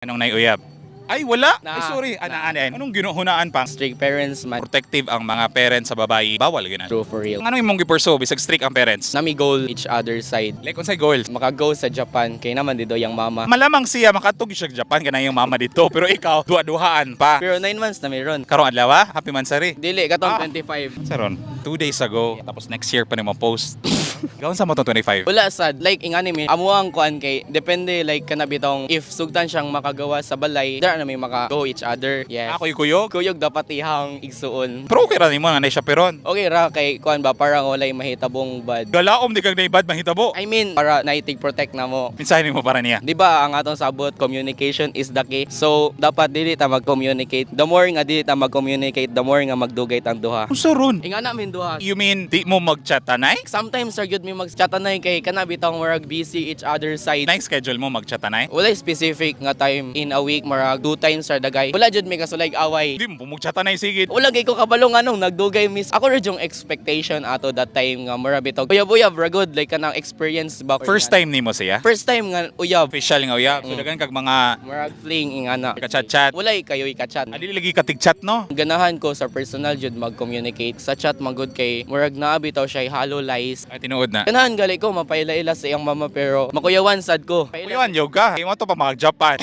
Anong naiuyab? Ay, wala! Ay, Na- sorry. na- Anong ginuhunaan pang? Strict parents man. Protective ang mga parents sa babae. Bawal gina. True for real. Anong imong giperso bisag strict ang parents? Nami goal each other side. Like unsay goals? Maka-go sa Japan kay naman dito yung mama. Malamang siya makatug siya sa Japan kana yung mama dito pero ikaw duha-duhaan pa. Pero 9 months na mayroon. Karong adlaw, happy mansari. Dili katong Ah. 25. Saron, 2 days ago tapos next year pa ni mo post. Gawon sa mo tong 25. Wala sad like ing anime amo ang kuan kay depende like kana bitong if sugdan siyang makagawa sa balay dara na may maka-go each other. Yes. Ako kuyog. Kuyog dapat ihang igsuon. Pero okay ra nimo nga nay siya peron. Okay ra kay kuan ba parang walay mahitabong bad. Galaom di kag naibad mahitabo. I mean para naitig protect na mo. Mensahe nimo para niya. Di ba ang atong sabot communication is the key. So dapat dili ta mag-communicate. The more nga dili ta mag-communicate, the more nga magdugay tang duha. Unsa ron? Inga na min duha. You mean di mo mag-chat tanay? Sometimes ra gyud mi mag-chatanay kay kana bitong murag busy each other side. Night schedule mo mag-chat tanay? Wala specific nga time in a week murag 2 times ra dagay. Wala jud mi kasulay away. Di mo mag-chat tanay sige. Wala kay ko kabalo nga nung nagdugay miss. Ako ra yung expectation ato that time nga murag bitong uyab-uyab ra good like kanang experience ba. First time nimo siya? First time nga uyab. Official nga uyab. So dagan kag mga Murag fling ing ana. ka-chat-chat. Wala kayo ikachat. Adili lagi ka tig-chat no? Ganahan ko sa personal jud mag-communicate sa chat magud kay murag naa bitaw siya hollow lies. Ay tinuod na. Ganahan gali ko mapaila-ila sa iyang mama pero makuyawan sad ko. Kuyawan yoga. Kay mo to pa mga Japan.